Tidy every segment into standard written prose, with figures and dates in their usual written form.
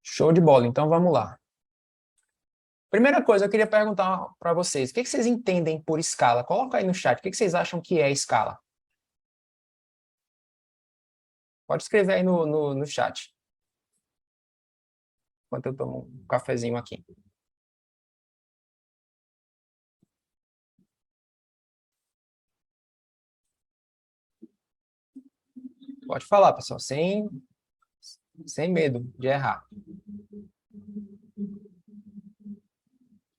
Show de bola, então vamos lá. Primeira coisa, eu queria perguntar para vocês, o que vocês entendem por escala? Coloca aí no chat, o que vocês acham que é escala? Pode escrever aí no chat, enquanto eu tomo um cafezinho aqui. Pode falar, pessoal, sem medo de errar.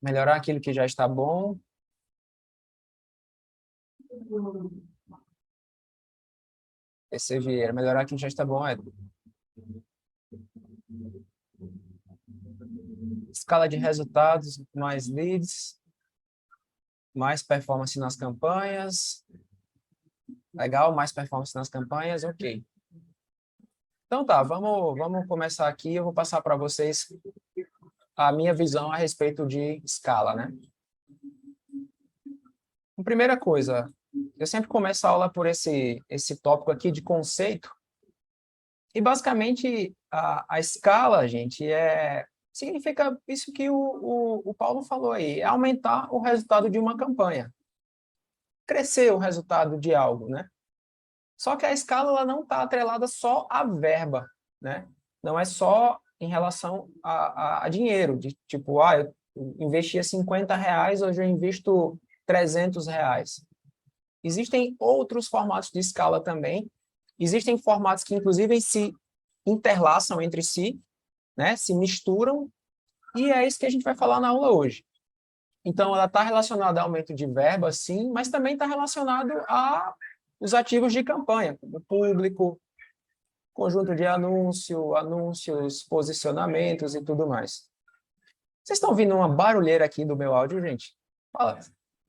Melhorar aquilo que já está bom. PC Vieira, melhorar aquilo que já está bom, Edu. Escala de resultados, mais leads, mais performance nas campanhas. Legal, mais performance nas campanhas, ok. Então tá, vamos começar aqui. Eu vou passar para vocês a minha visão a respeito de escala, né? A primeira coisa, eu sempre começo a aula por esse tópico aqui de conceito. E basicamente a escala, gente, significa isso que o Paulo falou aí, é aumentar o resultado de uma campanha. Crescer o resultado de algo, né? Só que a escala ela não está atrelada só à verba, né? Não é só em relação a dinheiro, de tipo, eu investia R$ 50, hoje eu invisto R$ 300. Existem outros formatos de escala também. Existem formatos que, inclusive, se interlaçam entre si, né? Se misturam, e é isso que a gente vai falar na aula hoje. Então, ela está relacionada ao aumento de verba, sim, mas também está relacionado a os ativos de campanha, como público, conjunto de anúncios, posicionamentos e tudo mais. Vocês estão ouvindo uma barulheira aqui do meu áudio, gente? Fala.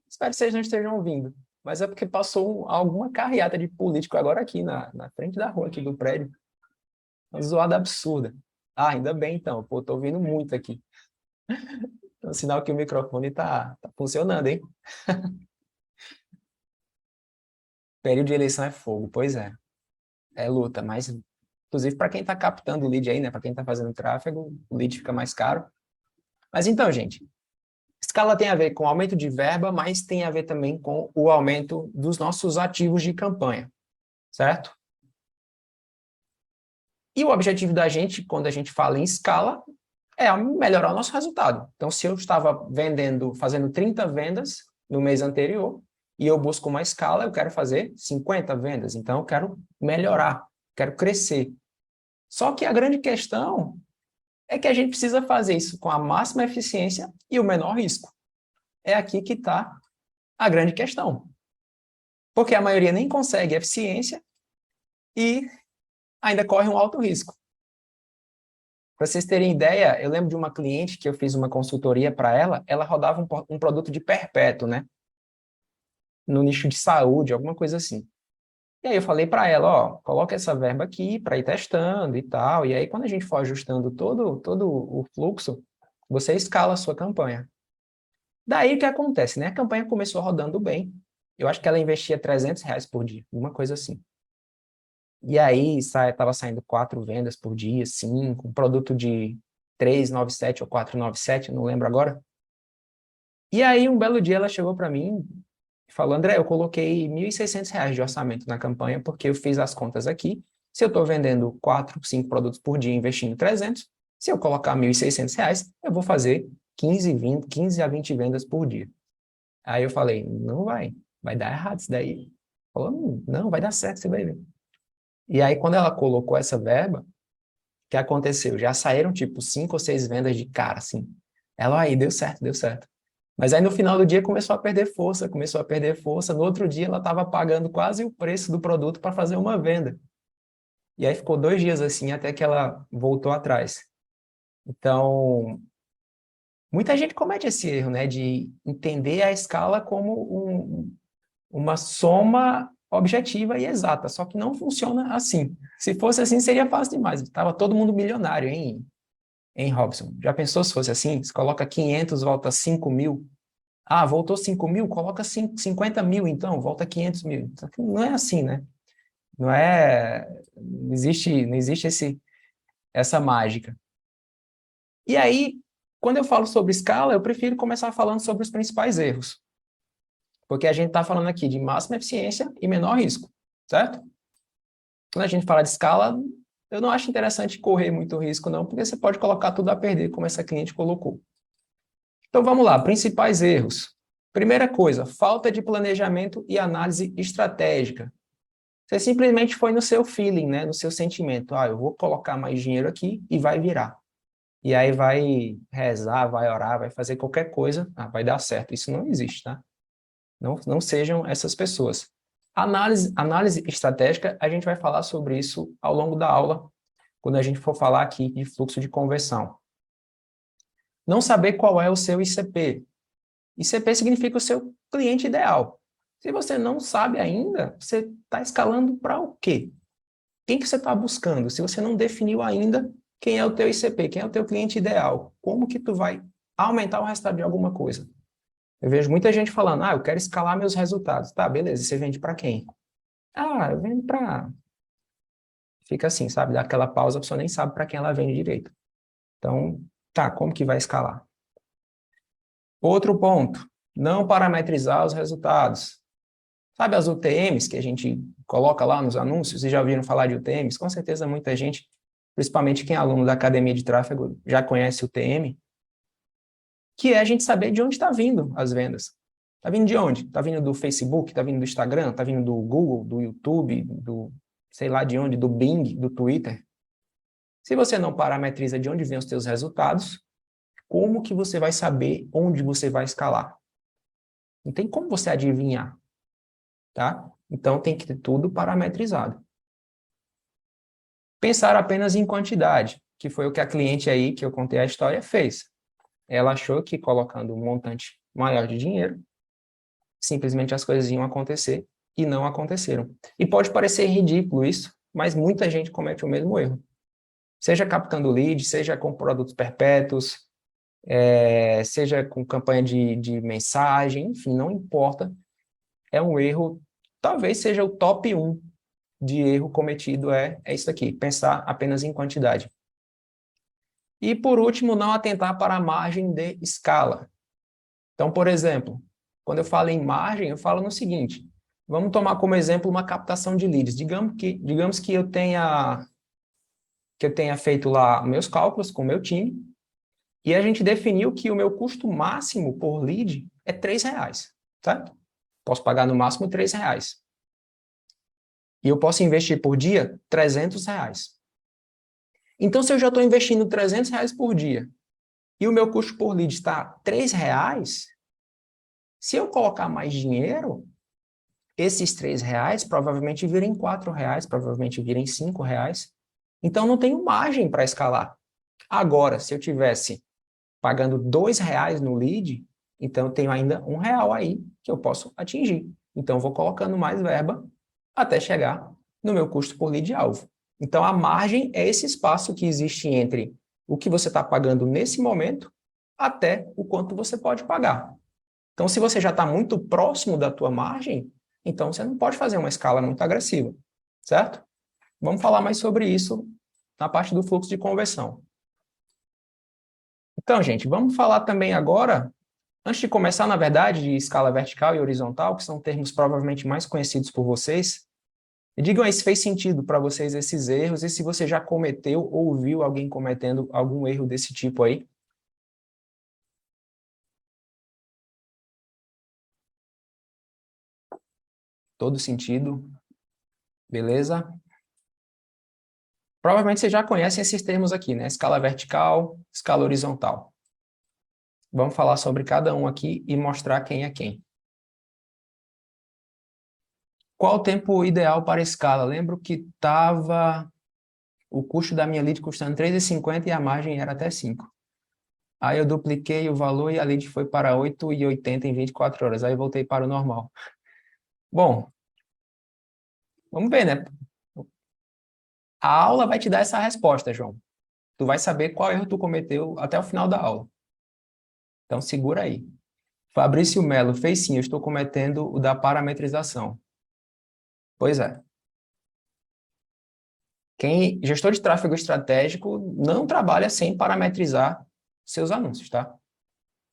Espero que vocês não estejam ouvindo, mas é porque passou alguma carreata de político agora aqui na frente da rua aqui do prédio. Uma zoada absurda. Ah, ainda bem então, pô, tô ouvindo muito aqui. É um sinal que o microfone tá funcionando, hein? Período de eleição é fogo, pois é. É luta, mas inclusive para quem está captando o lead aí, né? Para quem está fazendo tráfego, o lead fica mais caro. Mas então, gente, escala tem a ver com aumento de verba, mas tem a ver também com o aumento dos nossos ativos de campanha, certo? E o objetivo da gente, quando a gente fala em escala, é melhorar o nosso resultado. Então, se eu estava fazendo 30 vendas no mês anterior, e eu busco uma escala, eu quero fazer 50 vendas. Então, eu quero melhorar, quero crescer. Só que a grande questão é que a gente precisa fazer isso com a máxima eficiência e o menor risco. É aqui que está a grande questão. Porque a maioria nem consegue eficiência e ainda corre um alto risco. Para vocês terem ideia, eu lembro de uma cliente que eu fiz uma consultoria para ela rodava um produto de perpétuo, né? No nicho de saúde, alguma coisa assim. E aí eu falei para ela, ó, coloca essa verba aqui para ir testando e tal. E aí quando a gente for ajustando todo o fluxo, você escala a sua campanha. Daí o que acontece, né? A campanha começou rodando bem. Eu acho que ela investia R$ 300 por dia, uma coisa assim. E aí estava saindo 4 vendas por dia, 5, um produto de 397 ou 497, não lembro agora. E aí um belo dia ela chegou para mim e falou, André, eu coloquei R$ 1.600 de orçamento na campanha porque eu fiz as contas aqui. Se eu estou vendendo 4, 5 produtos por dia investindo 300, se eu colocar R$ 1.600, eu vou fazer 15 a 20 vendas por dia. Aí eu falei, não vai dar errado isso daí. Falou, não, vai dar certo, você vai ver. E aí, quando ela colocou essa verba, o que aconteceu? Já saíram, tipo, 5 ou 6 vendas de cara, assim. Ela, aí, deu certo, deu certo. Mas aí, no final do dia, começou a perder força, começou a perder força. No outro dia, ela estava pagando quase o preço do produto para fazer uma venda. E aí, ficou 2 dias assim, até que ela voltou atrás. Então, muita gente comete esse erro, né, de entender a escala como uma soma objetiva e exata, só que não funciona assim. Se fosse assim, seria fácil demais. Estava todo mundo milionário, hein, Robson? Já pensou se fosse assim? Você coloca 500, volta 5 mil. Ah, voltou 5 mil? Coloca 50 mil, então, volta 500 mil. Não é assim, né? Não existe essa mágica. E aí, quando eu falo sobre escala, eu prefiro começar falando sobre os principais erros. Porque a gente está falando aqui de máxima eficiência e menor risco, certo? Quando a gente fala de escala, eu não acho interessante correr muito risco, não, porque você pode colocar tudo a perder, como essa cliente colocou. Então, vamos lá, principais erros. Primeira coisa, falta de planejamento e análise estratégica. Você simplesmente foi no seu feeling, né, no seu sentimento. Eu vou colocar mais dinheiro aqui e vai virar. E aí vai rezar, vai orar, vai fazer qualquer coisa, vai dar certo. Isso não existe, tá? Não sejam essas pessoas. Análise estratégica, a gente vai falar sobre isso ao longo da aula, quando a gente for falar aqui de fluxo de conversão. Não saber qual é o seu ICP. ICP significa o seu cliente ideal. Se você não sabe ainda, você está escalando para o quê? Quem que você está buscando? Se você não definiu ainda quem é o teu ICP, quem é o teu cliente ideal, como que tu vai aumentar o resultado de alguma coisa? Eu vejo muita gente falando, eu quero escalar meus resultados. Tá, beleza, e você vende para quem? Eu vendo para... Fica assim, sabe? Dá aquela pausa, a pessoa nem sabe para quem ela vende direito. Então, tá, como que vai escalar? Outro ponto, não parametrizar os resultados. Sabe as UTMs que a gente coloca lá nos anúncios? Vocês já ouviram falar de UTMs? Com certeza muita gente, principalmente quem é aluno da academia de tráfego, já conhece o UTM, que é a gente saber de onde está vindo as vendas. Está vindo de onde? Está vindo do Facebook, está vindo do Instagram, está vindo do Google, do YouTube, do sei lá de onde, do Bing, do Twitter. Se você não parametriza de onde vêm os seus resultados, como que você vai saber onde você vai escalar? Não tem como você adivinhar, tá? Então tem que ter tudo parametrizado. Pensar apenas em quantidade, que foi o que a cliente aí, que eu contei a história, fez. Ela achou que colocando um montante maior de dinheiro, simplesmente as coisas iam acontecer e não aconteceram. E pode parecer ridículo isso, mas muita gente comete o mesmo erro. Seja captando lead, seja com produtos perpétuos, seja com campanha de mensagem, enfim, não importa. É um erro, talvez seja o top 1 de erro cometido, é isso aqui, pensar apenas em quantidade. E, por último, não atentar para a margem de escala. Então, por exemplo, quando eu falo em margem, eu falo no seguinte, vamos tomar como exemplo uma captação de leads. Digamos que eu tenha feito lá meus cálculos com o meu time e a gente definiu que o meu custo máximo por lead é R$3, certo? Posso pagar no máximo R$3. E eu posso investir por dia R$300. Então, se eu já estou investindo R$300 por dia e o meu custo por lead está R$3, se eu colocar mais dinheiro, esses R$3 provavelmente virem R$4, provavelmente virem R$5. Então, não tenho margem para escalar. Agora, se eu tivesse pagando R$2 no lead, então eu tenho ainda R$1 aí que eu posso atingir. Então, eu vou colocando mais verba até chegar no meu custo por lead alvo. Então, a margem é esse espaço que existe entre o que você está pagando nesse momento até o quanto você pode pagar. Então, se você já está muito próximo da tua margem, então você não pode fazer uma escala muito agressiva, certo? Vamos falar mais sobre isso na parte do fluxo de conversão. Então, gente, vamos falar também agora, antes de começar, na verdade, de escala vertical e horizontal, que são termos provavelmente mais conhecidos por vocês. Me digam aí se fez sentido para vocês esses erros e se você já cometeu ou viu alguém cometendo algum erro desse tipo aí. Todo sentido, beleza? Provavelmente vocês já conhecem esses termos aqui, né? Escala vertical, escala horizontal. Vamos falar sobre cada um aqui e mostrar quem é quem. Qual o tempo ideal para escala? Lembro que estava o custo da minha lead custando R$3,50 e a margem era até 5. Aí eu dupliquei o valor e a lead foi para R$8,80 em 24 horas. Aí eu voltei para o normal. Bom, vamos ver, né? A aula vai te dar essa resposta, João. Tu vai saber qual erro tu cometeu até o final da aula. Então segura aí. Fabrício Melo fez sim, eu estou cometendo o da parametrização. Pois é. Gestor de tráfego estratégico não trabalha sem parametrizar seus anúncios, tá?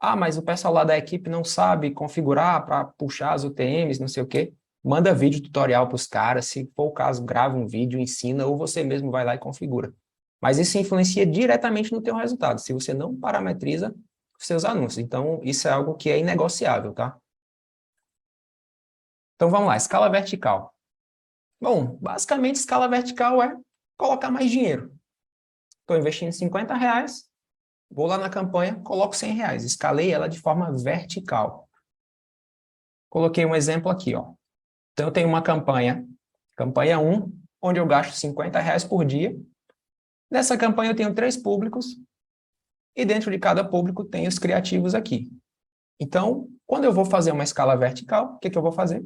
Ah, mas o pessoal lá da equipe não sabe configurar para puxar as UTMs, não sei o quê. Manda vídeo tutorial para os caras, se for o caso, grava um vídeo, ensina, ou você mesmo vai lá e configura. Mas isso influencia diretamente no teu resultado, se você não parametriza os seus anúncios. Então, isso é algo que é inegociável, tá? Então, vamos lá, escala vertical. Bom, basicamente, escala vertical é colocar mais dinheiro. Estou investindo R$ 50, vou lá na campanha, coloco R$ 100. Escalei ela de forma vertical. Coloquei um exemplo aqui, ó. Então, eu tenho uma campanha 1, onde eu gasto R$ 50 por dia. Nessa campanha, eu tenho 3 públicos, e dentro de cada público tem os criativos aqui. Então, quando eu vou fazer uma escala vertical, o que eu vou fazer?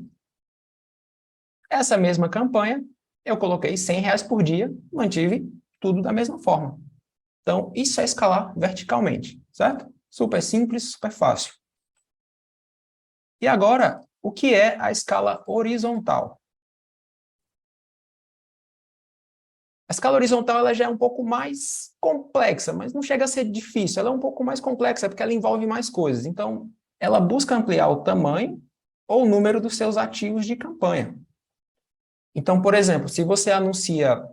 Essa mesma campanha, eu coloquei R$ 100 por dia, mantive tudo da mesma forma. Então, isso é escalar verticalmente, certo? Super simples, super fácil. E agora, o que é a escala horizontal? A escala horizontal ela já é um pouco mais complexa, mas não chega a ser difícil. Ela é um pouco mais complexa porque ela envolve mais coisas. Então, ela busca ampliar o tamanho ou o número dos seus ativos de campanha. Então, por exemplo, se você anuncia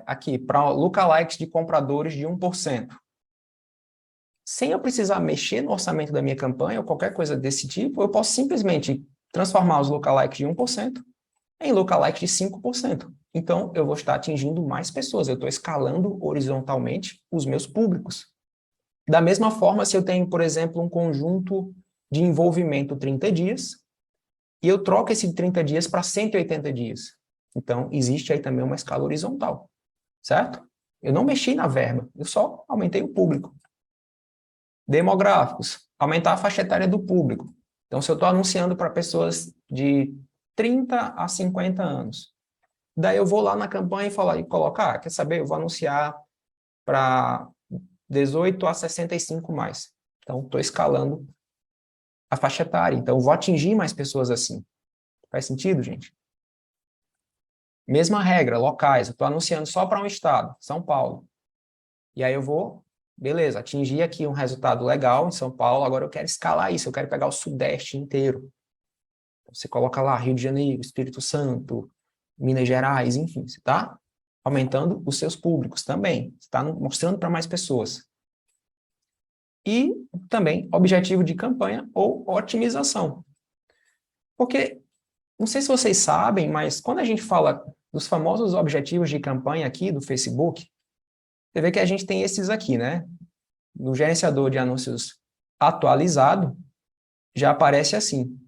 aqui para lookalikes de compradores de 1%, sem eu precisar mexer no orçamento da minha campanha ou qualquer coisa desse tipo, eu posso simplesmente transformar os lookalikes de 1% em lookalike de 5%. Então, eu vou estar atingindo mais pessoas. Eu estou escalando horizontalmente os meus públicos. Da mesma forma, se eu tenho, por exemplo, um conjunto de envolvimento 30 dias, e eu troco esse 30 dias para 180 dias. Então, existe aí também uma escala horizontal, certo? Eu não mexi na verba, eu só aumentei o público. Demográficos, aumentar a faixa etária do público. Então, se eu estou anunciando para pessoas de 30 a 50 anos, daí eu vou lá na campanha e colocar, quer saber, eu vou anunciar para 18 a 65 mais. Então, estou escalando a faixa etária. Então, eu vou atingir mais pessoas assim. Faz sentido, gente? Mesma regra, locais. Eu estou anunciando só para um estado, São Paulo. E aí eu vou, beleza, atingir aqui um resultado legal em São Paulo, agora eu quero escalar isso, eu quero pegar o Sudeste inteiro. Você coloca lá Rio de Janeiro, Espírito Santo, Minas Gerais, enfim, você está aumentando os seus públicos também, você está mostrando para mais pessoas. E também objetivo de campanha ou otimização. Porque, não sei se vocês sabem, mas quando a gente fala dos famosos objetivos de campanha aqui do Facebook, você vê que a gente tem esses aqui, né? No gerenciador de anúncios atualizado, já aparece assim.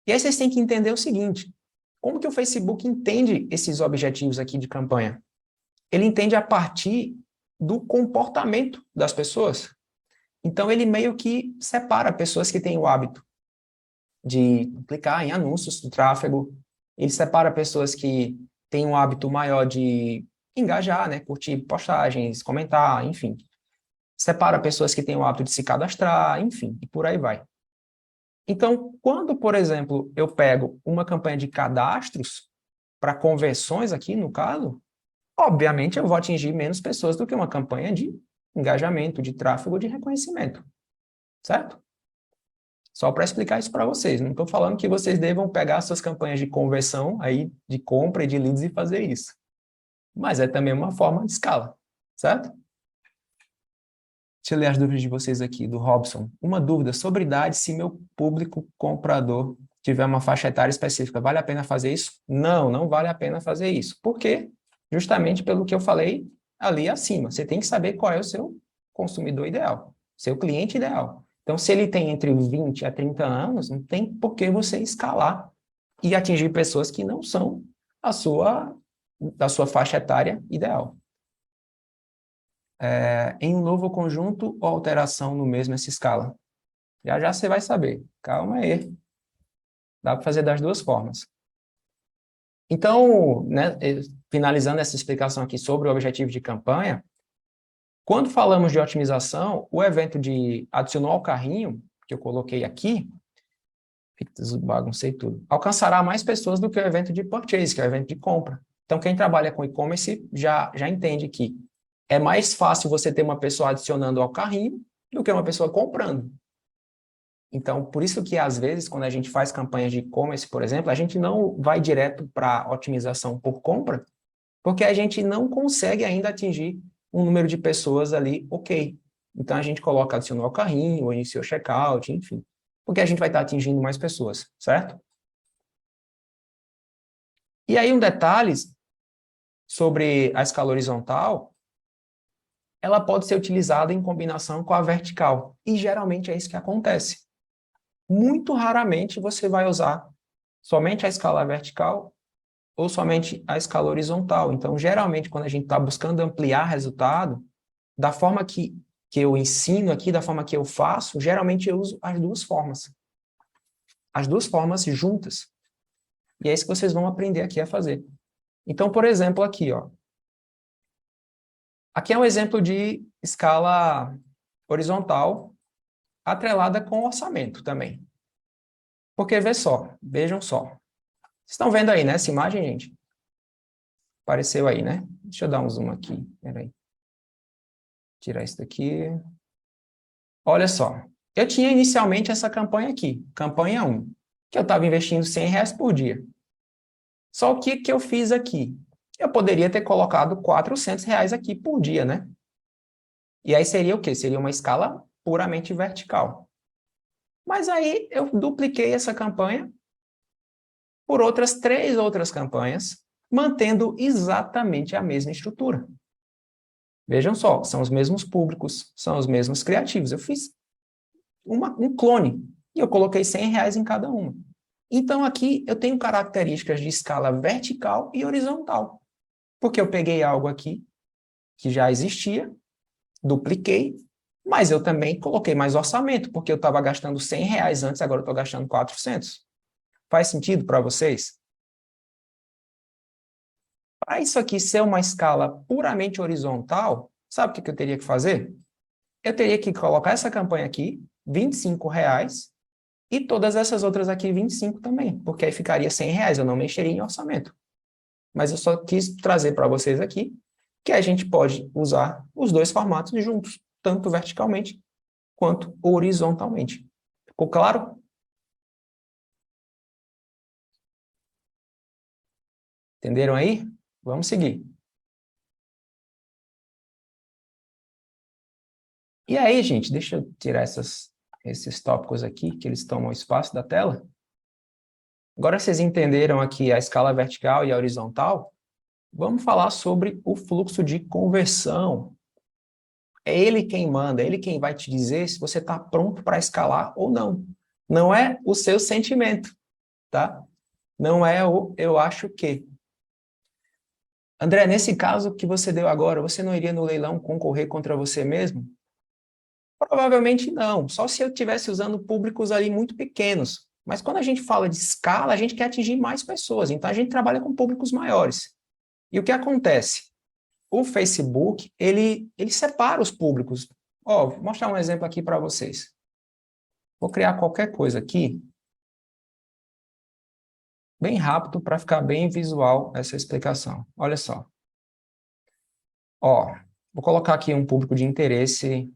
E aí vocês têm que entender o seguinte, como que o Facebook entende esses objetivos aqui de campanha? Ele entende a partir do comportamento das pessoas. Então, ele meio que separa pessoas que têm o hábito de clicar em anúncios do tráfego, ele separa pessoas que têm um hábito maior de engajar, né, curtir postagens, comentar, enfim. Separa pessoas que têm o hábito de se cadastrar, enfim, e por aí vai. Então, quando, por exemplo, eu pego uma campanha de cadastros para conversões aqui, no caso, obviamente eu vou atingir menos pessoas do que uma campanha de engajamento, de tráfego, de reconhecimento, certo? Só para explicar isso para vocês. Não estou falando que vocês devam pegar suas campanhas de conversão, aí, de compra e de leads e fazer isso. Mas é também uma forma de escala, certo? Deixa eu ler as dúvidas de vocês aqui, do Robson. Uma dúvida sobre idade, se meu público comprador tiver uma faixa etária específica, vale a pena fazer isso? Não, não vale a pena fazer isso. Por quê? Justamente pelo que eu falei ali acima. Você tem que saber qual é o seu consumidor ideal, seu cliente ideal. Então, se ele tem entre 20 a 30 anos, não tem por que você escalar e atingir pessoas que não são da sua faixa etária ideal. Em um novo conjunto ou alteração no mesmo essa escala? Já já você vai saber. Calma aí. Dá para fazer das duas formas. Então, né, finalizando essa explicação aqui sobre o objetivo de campanha, quando falamos de otimização, o evento de adicionar ao carrinho, que eu coloquei aqui, baguncei tudo, alcançará mais pessoas do que o evento de purchase, que é o evento de compra. Então, quem trabalha com e-commerce já entende que É mais fácil você ter uma pessoa adicionando ao carrinho do que uma pessoa comprando. Então, por isso que, às vezes, quando a gente faz campanhas de e-commerce, por exemplo, a gente não vai direto para otimização por compra, porque a gente não consegue ainda atingir um número de pessoas ali, ok. Então, a gente coloca adicionou ao carrinho, ou iniciou checkout, enfim. Porque a gente vai estar atingindo mais pessoas, certo? E aí, um detalhe sobre a escala horizontal, ela pode ser utilizada em combinação com a vertical. E, geralmente, é isso que acontece. Muito raramente você vai usar somente a escala vertical ou somente a escala horizontal. Então, geralmente, quando a gente está buscando ampliar resultado, da forma que eu ensino aqui, da forma que eu faço, geralmente eu uso as duas formas. As duas formas juntas. E é isso que vocês vão aprender aqui a fazer. Então, por exemplo, aqui, ó. Aqui é um exemplo de escala horizontal atrelada com orçamento também. Porque, vejam só. Vocês estão vendo aí, né, essa imagem, gente? Apareceu aí, né? Deixa eu dar um zoom aqui. Peraí. Tirar isso daqui. Olha só. Eu tinha inicialmente essa campanha aqui, campanha 1, que eu estava investindo R$100 por dia. Só o que eu fiz aqui? Eu poderia ter colocado R$400 aqui por dia, né? E aí seria o quê? Seria uma escala puramente vertical. Mas aí eu dupliquei essa campanha por outras 3 outras campanhas, mantendo exatamente a mesma estrutura. Vejam só, são os mesmos públicos, são os mesmos criativos. Eu fiz um clone e eu coloquei R$100 em cada uma. Então, aqui eu tenho características de escala vertical e horizontal, porque eu peguei algo aqui que já existia, dupliquei, mas eu também coloquei mais orçamento, porque eu estava gastando R$100 antes, agora eu estou gastando 400. Faz sentido para vocês? Para isso aqui ser uma escala puramente horizontal, sabe o que eu teria que fazer? Eu teria que colocar essa campanha aqui, R$25, e todas essas outras aqui, 25 também, porque aí ficaria R$100, eu não mexeria em orçamento. Mas eu só quis trazer para vocês aqui que a gente pode usar os dois formatos juntos, tanto verticalmente quanto horizontalmente. Ficou claro? Entenderam aí? Vamos seguir. E aí, gente, deixa eu tirar esses tópicos aqui, que eles tomam espaço da tela. Agora vocês entenderam aqui a escala vertical e a horizontal? Vamos falar sobre o fluxo de conversão. É ele quem manda, é ele quem vai te dizer se você está pronto para escalar ou não. Não é o seu sentimento, tá? Não é o eu acho que. André, nesse caso que você deu agora, você não iria no leilão concorrer contra você mesmo? Provavelmente não, só se eu estivesse usando públicos ali muito pequenos. Mas quando a gente fala de escala, a gente quer atingir mais pessoas, então a gente trabalha com públicos maiores. E o que acontece? O Facebook, ele separa os públicos. Ó, vou mostrar um exemplo aqui para vocês. Vou criar qualquer coisa aqui, bem rápido, para ficar bem visual essa explicação. Olha só. Ó, vou colocar aqui um público de interesse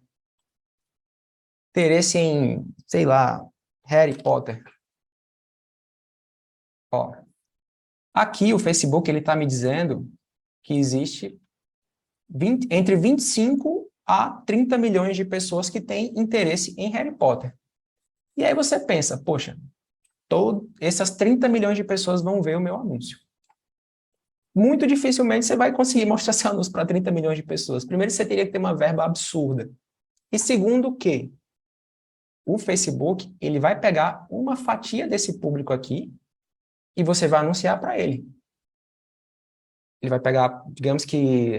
em, sei lá, Harry Potter. Ó, aqui o Facebook ele está me dizendo que existe entre 25 a 30 milhões de pessoas que têm interesse em Harry Potter. E aí você pensa, poxa, essas 30 milhões de pessoas vão ver o meu anúncio. Muito dificilmente você vai conseguir mostrar seu anúncio para 30 milhões de pessoas. Primeiro, você teria que ter uma verba absurda. E segundo, que o Facebook ele vai pegar uma fatia desse público aqui e você vai anunciar para ele. Ele vai pegar, digamos que,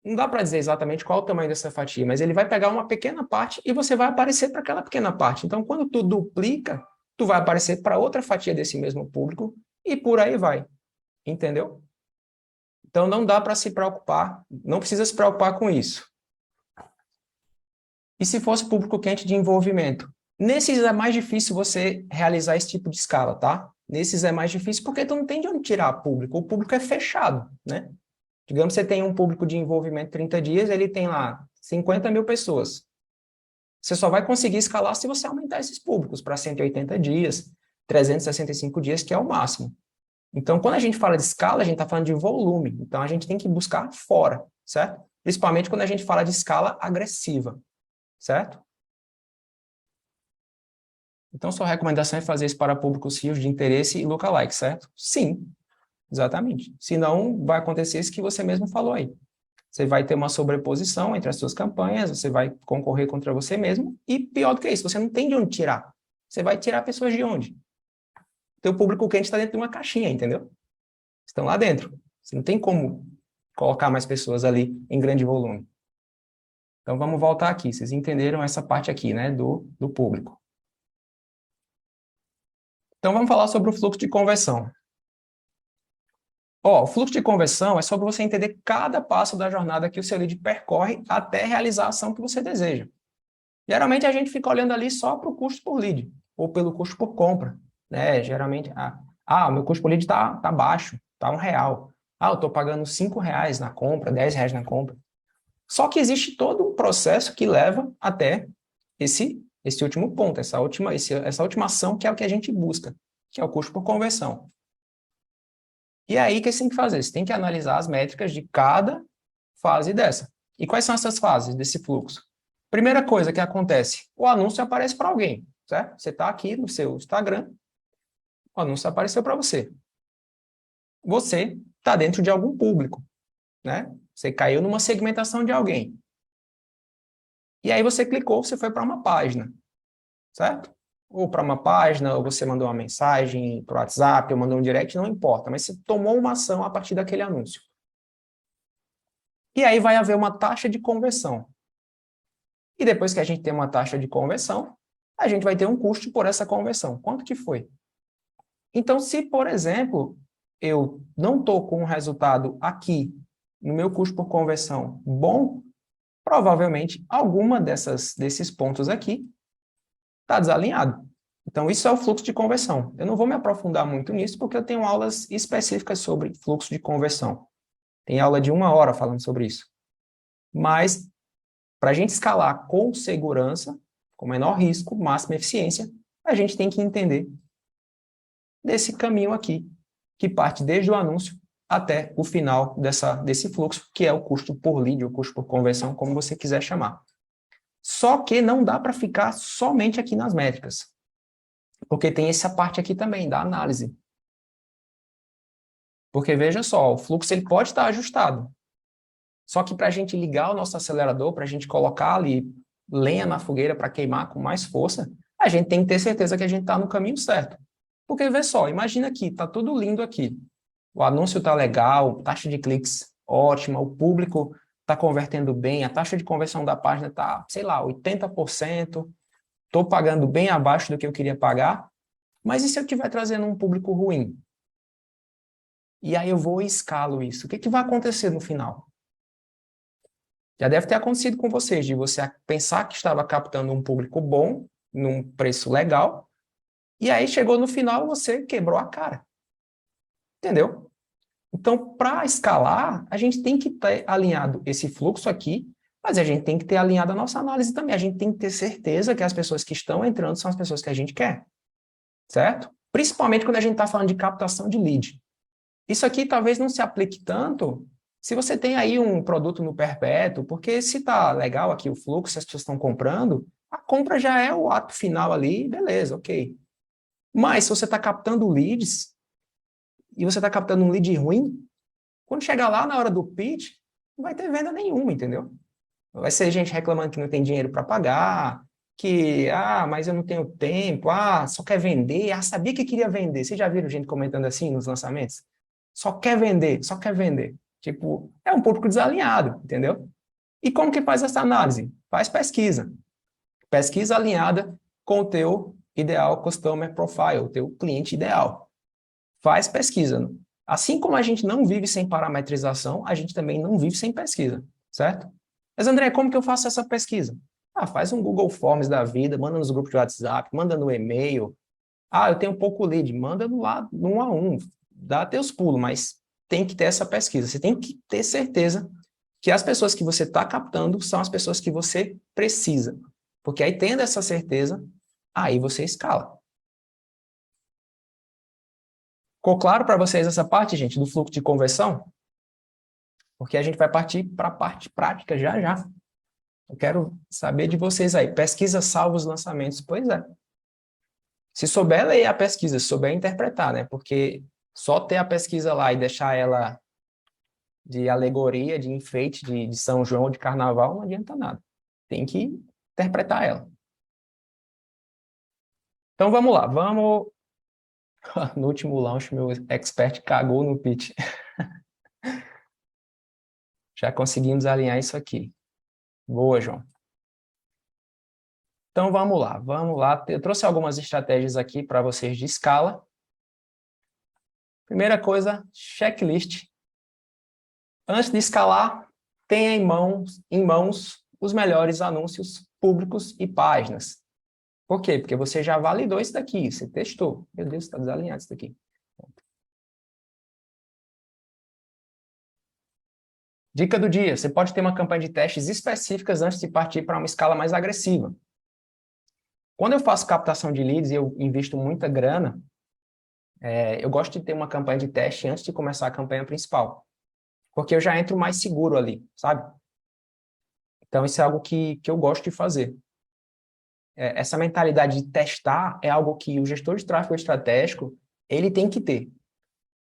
não dá para dizer exatamente qual o tamanho dessa fatia, mas ele vai pegar uma pequena parte e você vai aparecer para aquela pequena parte. Então, quando tu duplica, tu vai aparecer para outra fatia desse mesmo público e por aí vai. Entendeu? Então, não dá para se preocupar, não precisa se preocupar com isso. E se fosse público quente de envolvimento? Nesses é mais difícil você realizar esse tipo de escala, tá? Nesses é mais difícil porque tu não tem de onde tirar público. O público é fechado, né? Digamos que você tem um público de envolvimento 30 dias, ele tem lá 50 mil pessoas. Você só vai conseguir escalar se você aumentar esses públicos para 180 dias, 365 dias, que é o máximo. Então, quando a gente fala de escala, a gente está falando de volume. Então, a gente tem que buscar fora, certo? Principalmente quando a gente fala de escala agressiva, certo? Então, sua recomendação é fazer isso para públicos rios de interesse e lookalike, certo? Sim, exatamente. Senão, vai acontecer isso que você mesmo falou aí. Você vai ter uma sobreposição entre as suas campanhas, você vai concorrer contra você mesmo, e pior do que isso, você não tem de onde tirar. Você vai tirar pessoas de onde? Teu público quente está dentro de uma caixinha, entendeu? Estão lá dentro. Você não tem como colocar mais pessoas ali em grande volume. Então, vamos voltar aqui. Vocês entenderam essa parte aqui, né, do público. Então, vamos falar sobre o fluxo de conversão. O fluxo de conversão é sobre você entender cada passo da jornada que o seu lead percorre até realizar a ação que você deseja. Geralmente, a gente fica olhando ali só para o custo por lead, ou pelo custo por compra, né? Geralmente, o meu custo por lead está baixo, está R$1. Eu estou pagando R$5 na compra, R$10 na compra. Só que existe todo um processo que leva até esse último ponto, essa última ação que é o que a gente busca, que é o custo por conversão. E aí, o que você tem que fazer? Você tem que analisar as métricas de cada fase dessa. E quais são essas fases desse fluxo? Primeira coisa que acontece, o anúncio aparece para alguém, certo? Você está aqui no seu Instagram, o anúncio apareceu para você. Você está dentro de algum público, né? Você caiu numa segmentação de alguém. E aí você clicou, você foi para uma página, certo? Ou para uma página, ou você mandou uma mensagem para o WhatsApp, ou mandou um direct, não importa, mas você tomou uma ação a partir daquele anúncio. E aí vai haver uma taxa de conversão. E depois que a gente tem uma taxa de conversão, a gente vai ter um custo por essa conversão. Quanto que foi? Então, se, por exemplo, eu não estou com um resultado aqui no meu custo por conversão bom, provavelmente alguma desses pontos aqui está desalinhado. Então, isso é o fluxo de conversão. Eu não vou me aprofundar muito nisso, porque eu tenho aulas específicas sobre fluxo de conversão. Tem aula de 1 hora falando sobre isso. Mas, para a gente escalar com segurança, com menor risco, máxima eficiência, a gente tem que entender desse caminho aqui, que parte desde o anúncio até o final desse fluxo, que é o custo por lead, ou custo por conversão, como você quiser chamar. Só que não dá para ficar somente aqui nas métricas, porque tem essa parte aqui também, da análise. Porque, veja só, o fluxo ele pode estar ajustado, só que para a gente ligar o nosso acelerador, para a gente colocar ali lenha na fogueira para queimar com mais força, a gente tem que ter certeza que a gente está no caminho certo. Porque, vê só, imagina aqui, está tudo lindo aqui. O anúncio está legal, taxa de cliques ótima, o público está convertendo bem, a taxa de conversão da página está, sei lá, 80%, estou pagando bem abaixo do que eu queria pagar, mas e se eu estiver trazendo um público ruim? E aí eu vou e escalo isso. O que vai acontecer no final? Já deve ter acontecido com vocês, de você pensar que estava captando um público bom, num preço legal, e aí chegou no final você quebrou a cara. Entendeu? Então, para escalar, a gente tem que ter alinhado esse fluxo aqui, mas a gente tem que ter alinhado a nossa análise também. A gente tem que ter certeza que as pessoas que estão entrando são as pessoas que a gente quer, certo? Principalmente quando a gente está falando de captação de lead. Isso aqui talvez não se aplique tanto se você tem aí um produto no perpétuo, porque se está legal aqui o fluxo, se as pessoas estão comprando, a compra já é o ato final ali, beleza, ok. Mas se você está captando leads, e você está captando um lead ruim, quando chegar lá na hora do pitch, não vai ter venda nenhuma, entendeu? Vai ser gente reclamando que não tem dinheiro para pagar, que, mas eu não tenho tempo, só quer vender, sabia que queria vender. Vocês já viram gente comentando assim nos lançamentos? Só quer vender, só quer vender. Tipo, é um público desalinhado, entendeu? E como que faz essa análise? Faz pesquisa. Pesquisa alinhada com o teu ideal customer profile, o teu cliente ideal. Faz pesquisa. Assim como a gente não vive sem parametrização, a gente também não vive sem pesquisa, certo? Mas, André, como que eu faço essa pesquisa? Faz um Google Forms da vida, manda nos grupos de WhatsApp, manda no e-mail. Eu tenho pouco lead, manda lá no 1 a 1, dá teus pulos, mas tem que ter essa pesquisa. Você tem que ter certeza que as pessoas que você está captando são as pessoas que você precisa. Porque aí, tendo essa certeza, aí você escala. Ficou claro para vocês essa parte, gente, do fluxo de conversão? Porque a gente vai partir para a parte prática já já. Eu quero saber de vocês aí. Pesquisa salva os lançamentos. Pois é. Se souber ler a pesquisa, se souber interpretar, né? Porque só ter a pesquisa lá e deixar ela de alegoria, de enfeite de São João ou de Carnaval, não adianta nada. Tem que interpretar ela. Então vamos lá, vamos... No último launch, meu expert cagou no pitch. Já conseguimos alinhar isso aqui. Boa, João. Então vamos lá, vamos lá. Eu trouxe algumas estratégias aqui para vocês de escala. Primeira coisa, checklist. Antes de escalar, tenha em mãos os melhores anúncios públicos e páginas. Por quê? Porque você já validou isso daqui, você testou. Meu Deus, está desalinhado isso daqui. Dica do dia, você pode ter uma campanha de testes específicas antes de partir para uma escala mais agressiva. Quando eu faço captação de leads e eu invisto muita grana, eu gosto de ter uma campanha de teste antes de começar a campanha principal. Porque eu já entro mais seguro ali, sabe? Então, isso é algo que eu gosto de fazer. Essa mentalidade de testar é algo que o gestor de tráfego estratégico, ele tem que ter.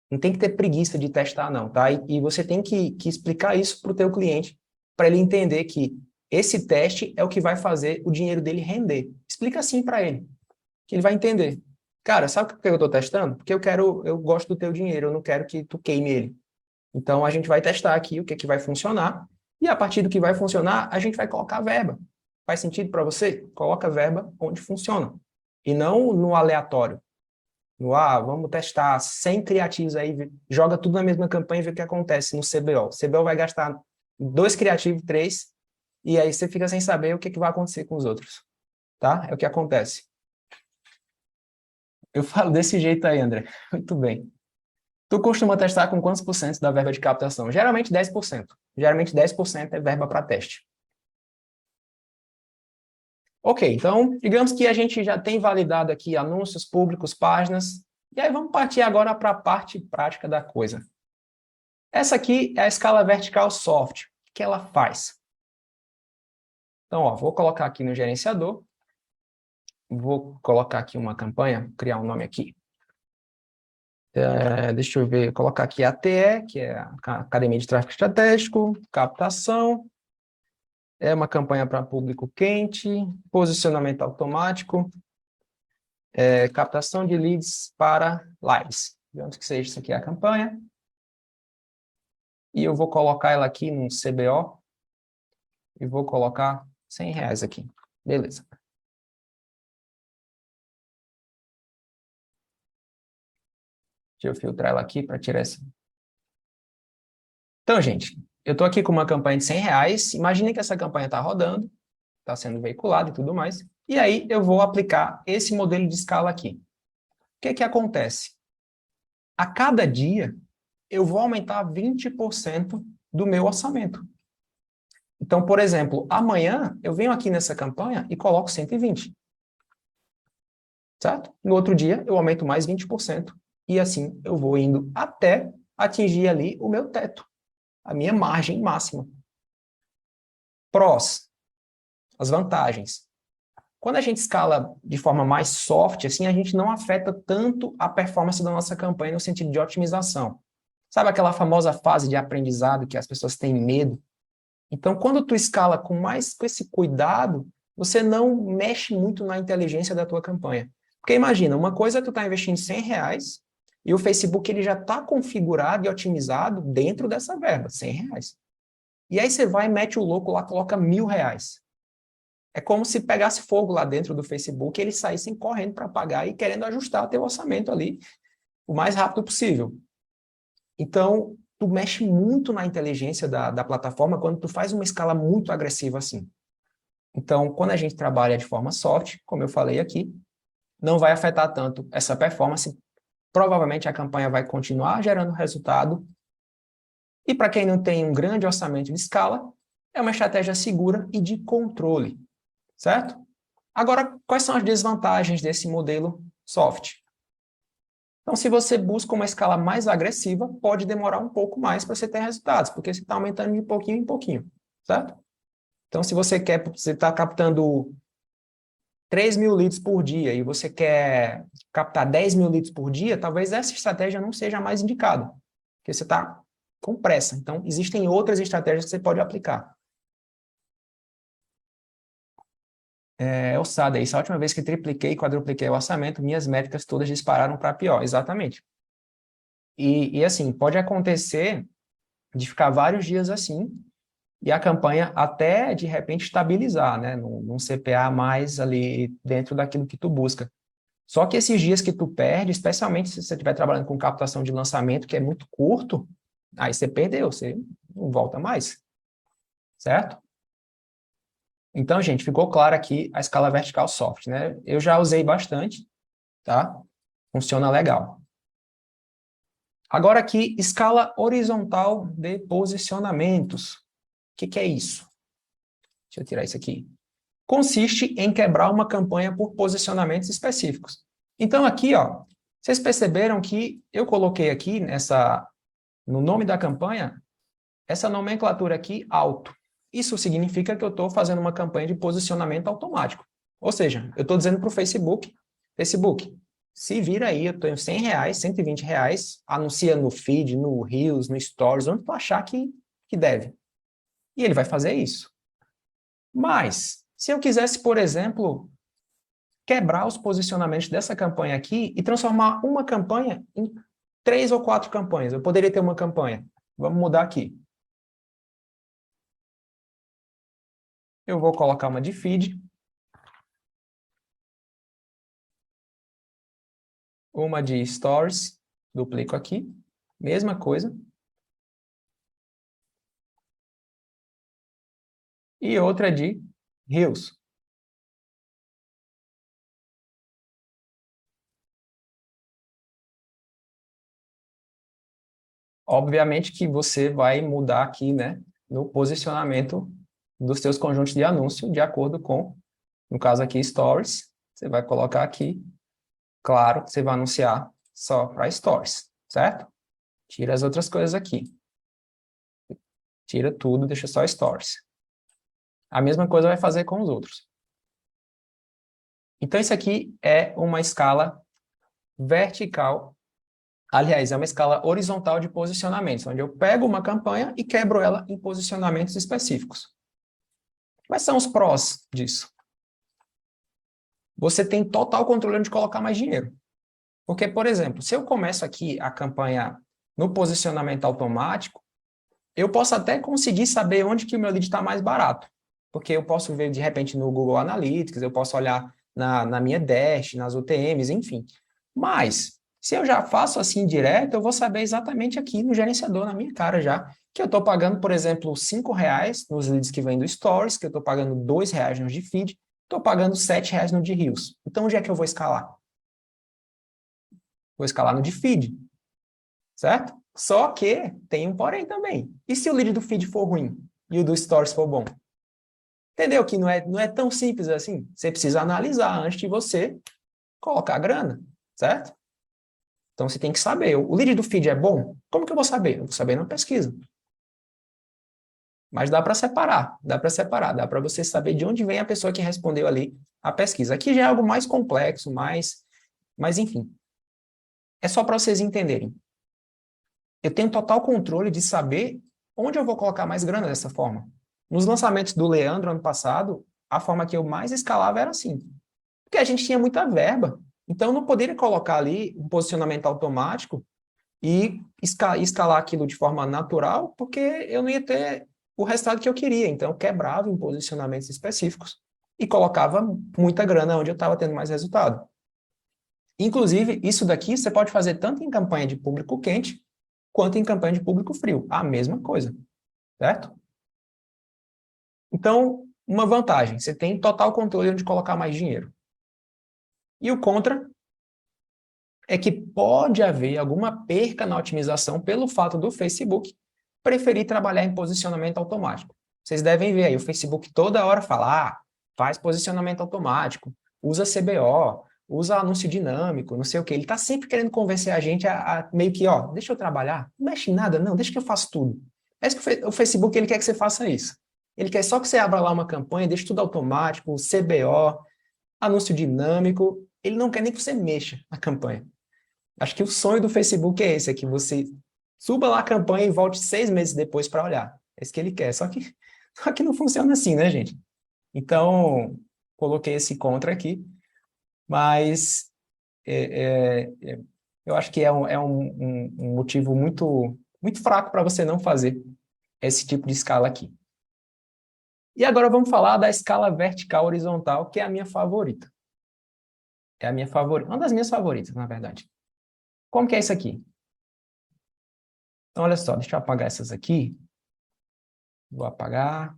Não tem que ter preguiça de testar, não, tá? E você tem que explicar isso para o teu cliente, para ele entender que esse teste é o que vai fazer o dinheiro dele render. Explica assim para ele, que ele vai entender. Cara, sabe por que eu estou testando? Porque eu gosto do teu dinheiro, eu não quero que tu queime ele. Então, a gente vai testar aqui o que vai funcionar, e a partir do que vai funcionar, a gente vai colocar verba. Faz sentido para você? Coloca verba onde funciona, e não no aleatório. Vamos testar 100 criativos aí, joga tudo na mesma campanha e vê o que acontece no CBO. O CBO vai gastar 2 criativos, 3, e aí você fica sem saber o que vai acontecer com os outros. Tá? É o que acontece. Eu falo desse jeito aí, André. Muito bem. Tu costuma testar com quantos por cento da verba de captação? Geralmente 10%. Geralmente 10% é verba para teste. Ok, então, digamos que a gente já tem validado aqui anúncios públicos, páginas, e aí vamos partir agora para a parte prática da coisa. Essa aqui é a escala vertical soft. O que ela faz? Então, vou colocar aqui no gerenciador, vou colocar aqui uma campanha, criar um nome aqui. Deixa eu ver, colocar aqui a ATE, que é a Academia de Tráfego Estratégico, captação, é uma campanha para público quente, posicionamento automático, captação de leads para lives. Digamos que seja isso aqui a campanha. E eu vou colocar ela aqui no CBO e vou colocar R$100 aqui. Beleza. Deixa eu filtrar ela aqui para tirar essa. Então, gente, eu estou aqui com uma campanha de R$100. Imagine que essa campanha está rodando, está sendo veiculada e tudo mais. E aí eu vou aplicar esse modelo de escala aqui. O que acontece? A cada dia, eu vou aumentar 20% do meu orçamento. Então, por exemplo, amanhã eu venho aqui nessa campanha e coloco 120. Certo? No outro dia, eu aumento mais 20%. E assim eu vou indo até atingir ali o meu teto, a minha margem máxima. Prós, as vantagens. Quando a gente escala de forma mais soft, assim, a gente não afeta tanto a performance da nossa campanha no sentido de otimização. Sabe aquela famosa fase de aprendizado que as pessoas têm medo? Então, quando tu escala com esse cuidado, você não mexe muito na inteligência da tua campanha. Porque imagina, uma coisa é tu tá investindo R$100 e o Facebook ele já está configurado e otimizado dentro dessa verba, R$100. E aí você vai e mete o louco lá, coloca R$1.000. É como se pegasse fogo lá dentro do Facebook e eles saíssem correndo para pagar e querendo ajustar teu orçamento ali o mais rápido possível. Então, tu mexe muito na inteligência da plataforma quando tu faz uma escala muito agressiva assim. Então, quando a gente trabalha de forma soft, como eu falei aqui, não vai afetar tanto essa performance. Provavelmente a campanha vai continuar gerando resultado E para quem não tem um grande orçamento de escala, é uma estratégia segura e de controle, certo? Agora, quais são as desvantagens desse modelo soft? Então, se você busca uma escala mais agressiva, pode demorar um pouco mais para você ter resultados, porque você está aumentando de pouquinho em pouquinho, certo? Então, se você está captando 3.000 litros por dia e você quer captar 10.000 litros por dia, talvez essa estratégia não seja a mais indicada, porque você está com pressa. Então, existem outras estratégias que você pode aplicar. Ossada, isso é a última vez que tripliquei e quadrupliquei o orçamento, minhas métricas todas dispararam para pior. Exatamente. E assim, pode acontecer de ficar vários dias assim, e a campanha até, de repente, estabilizar, né? Num CPA mais ali dentro daquilo que tu busca. Só que esses dias que tu perde, especialmente se você estiver trabalhando com captação de lançamento, que é muito curto, aí você perdeu, você não volta mais, certo? Então, gente, ficou claro aqui a escala vertical soft, né? Eu já usei bastante, tá? Funciona legal. Agora aqui, escala horizontal de posicionamentos. O que é isso? Deixa eu tirar isso aqui. Consiste em quebrar uma campanha por posicionamentos específicos. Então, aqui, ó, vocês perceberam que eu coloquei aqui no nome da campanha, essa nomenclatura aqui, alto. Isso significa que eu estou fazendo uma campanha de posicionamento automático. Ou seja, eu estou dizendo para o Facebook, se vira aí, eu tenho R$100, R$120, anuncia no feed, no Reels, no Stories, onde tu achar que deve. E ele vai fazer isso. Mas, se eu quisesse, por exemplo, quebrar os posicionamentos dessa campanha aqui e transformar uma campanha em 3 ou 4 campanhas, eu poderia ter uma campanha. Vamos mudar aqui. Eu vou colocar uma de feed, uma de stories, duplico aqui, mesma coisa, e outra de Reels. Obviamente que você vai mudar aqui, né, no posicionamento dos seus conjuntos de anúncio, de acordo com, no caso aqui, Stories, você vai colocar aqui, claro, você vai anunciar só para Stories, certo? Tira as outras coisas aqui. Tira tudo, deixa só Stories. A mesma coisa vai fazer com os outros. Então, isso aqui é uma escala vertical. Aliás, é uma escala horizontal de posicionamentos, onde eu pego uma campanha e quebro ela em posicionamentos específicos. Quais são os prós disso? Você tem total controle de colocar mais dinheiro. Porque, por exemplo, se eu começo aqui a campanha no posicionamento automático, eu posso até conseguir saber onde que o meu lead está mais barato. Porque eu posso ver, de repente, no Google Analytics, eu posso olhar na minha Dash, nas UTMs, enfim. Mas, se eu já faço assim direto, eu vou saber exatamente aqui no gerenciador, na minha cara já, que eu estou pagando, por exemplo, R$5 nos leads que vêm do Stories, que eu estou pagando R$2 nos de feed, estou pagando R$7 no de Reels. Então, onde é que eu vou escalar? Vou escalar no de feed, certo? Só que tem um porém também. E se o lead do feed for ruim e o do Stories for bom? Entendeu que não é tão simples assim? Você precisa analisar antes de você colocar a grana, certo? Então você tem que saber. O lead do feed é bom? Como que eu vou saber? Eu vou saber na pesquisa. Mas dá para separar, dá para você saber de onde vem a pessoa que respondeu ali a pesquisa. Aqui já é algo mais complexo, mas enfim. É só para vocês entenderem. Eu tenho total controle de saber onde eu vou colocar mais grana dessa forma. Nos lançamentos do Leandro ano passado, a forma que eu mais escalava era assim. Porque a gente tinha muita verba. Então, eu não poderia colocar ali um posicionamento automático e escalar aquilo de forma natural, porque eu não ia ter o resultado que eu queria. Então, eu quebrava em posicionamentos específicos e colocava muita grana onde eu estava tendo mais resultado. Inclusive, isso daqui você pode fazer tanto em campanha de público quente, quanto em campanha de público frio. A mesma coisa, certo? Então, uma vantagem, você tem total controle onde colocar mais dinheiro. E o contra é que pode haver alguma perca na otimização pelo fato do Facebook preferir trabalhar em posicionamento automático. Vocês devem ver aí, o Facebook toda hora fala, faz posicionamento automático, usa CBO, usa anúncio dinâmico, não sei o quê. Ele está sempre querendo convencer a gente a meio que, deixa eu trabalhar, não mexe em nada, não, deixa que eu faço tudo. É isso que o Facebook ele quer que você faça isso. Ele quer só que você abra lá uma campanha, deixe tudo automático, CBO, anúncio dinâmico. Ele não quer nem que você mexa na campanha. Acho que o sonho do Facebook é esse, é que você suba lá a campanha e volte 6 meses depois para olhar. É isso que ele quer. Só que não funciona assim, né, gente? Então, coloquei esse contra aqui, mas eu acho que é um motivo muito fraco para você não fazer esse tipo de escala aqui. E agora vamos falar da escala vertical horizontal, que é a minha favorita. É a minha favorita, uma das minhas favoritas, na verdade. Como que é isso aqui? Então, olha só, deixa eu apagar essas aqui. Vou apagar.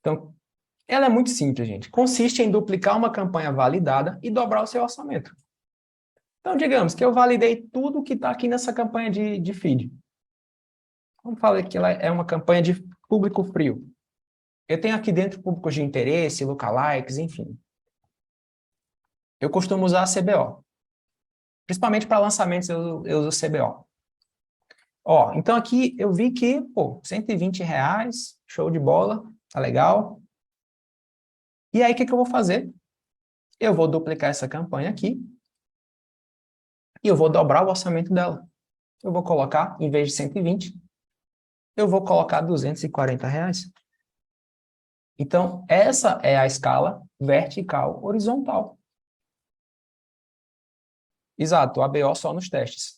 Então, ela é muito simples, gente. Consiste em duplicar uma campanha validada e dobrar o seu orçamento. Então, digamos que eu validei tudo que está aqui nessa campanha de feed. Vamos falar que ela é uma campanha de público frio. Eu tenho aqui dentro públicos de interesse, lookalikes, enfim. Eu costumo usar a CBO. Principalmente para lançamentos eu uso CBO. Então aqui eu vi que, R$ 120, show de bola, tá legal. E aí, o que eu vou fazer? Eu vou duplicar essa campanha aqui e eu vou dobrar o orçamento dela. Eu vou colocar, em vez de 120, eu vou colocar R$ 240. Então, essa é a escala vertical horizontal. Exato, ABO só nos testes.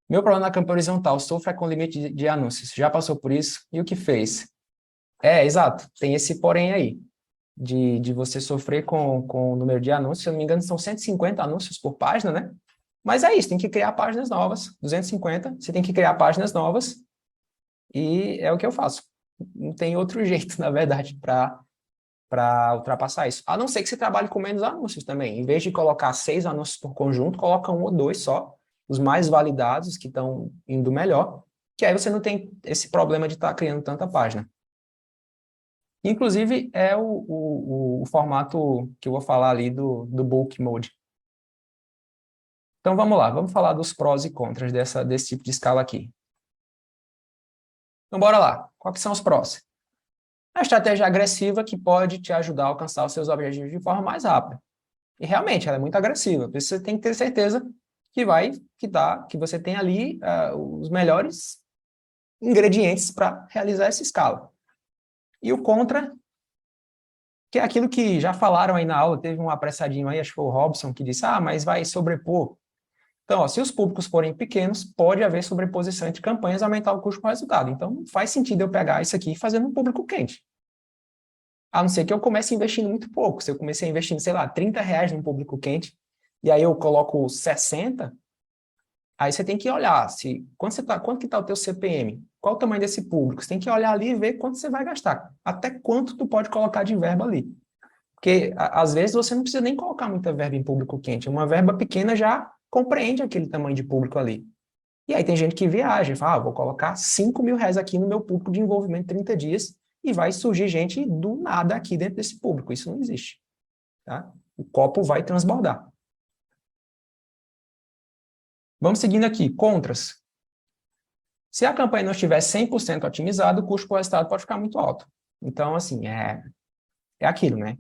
Meu problema na campanha horizontal, sofre com limite de anúncios. Já passou por isso? E o que fez? Exato, tem esse porém aí, de você sofrer com o número de anúncios. Se eu não me engano, são 150 anúncios por página, né? Mas é isso, tem que criar páginas novas, 250, você tem que criar páginas novas, e é o que eu faço. Não tem outro jeito, na verdade, para ultrapassar isso. A não ser que você trabalhe com menos anúncios também. Em vez de colocar 6 anúncios por conjunto, coloca 1 ou 2 só, os mais validados, que estão indo melhor, que aí você não tem esse problema de estar criando tanta página. Inclusive, é o formato que eu vou falar ali do bulk mode. Então, vamos lá, vamos falar dos prós e contras desse tipo de escala aqui. Então, bora lá. Quais são os prós? A estratégia agressiva que pode te ajudar a alcançar os seus objetivos de forma mais rápida. E realmente, ela é muito agressiva. Você tem que ter certeza que você tem ali os melhores ingredientes para realizar essa escala. E o contra, que é aquilo que já falaram aí na aula, teve um apressadinho aí, acho que foi o Robson, que disse, mas vai sobrepor. Então, se os públicos forem pequenos, pode haver sobreposição entre campanhas e aumentar o custo com o resultado. Então, não faz sentido eu pegar isso aqui e fazer num público quente. A não ser que eu comece investindo muito pouco. Se eu comecei investindo, sei lá, R$ 30 num público quente, e aí eu coloco 60, aí você tem que olhar quanto que está o teu CPM, qual o tamanho desse público. Você tem que olhar ali e ver quanto você vai gastar, até quanto tu pode colocar de verba ali. Porque, às vezes, você não precisa nem colocar muita verba em público quente. Uma verba pequena já compreende aquele tamanho de público ali. E aí tem gente que viaja e fala, vou colocar R$ 5.000 aqui no meu público de envolvimento 30 dias e vai surgir gente do nada aqui dentro desse público. Isso não existe. Tá? O copo vai transbordar. Vamos seguindo aqui. Contras. Se a campanha não estiver 100% otimizada, o custo por resultado pode ficar muito alto. Então, assim, é aquilo, né?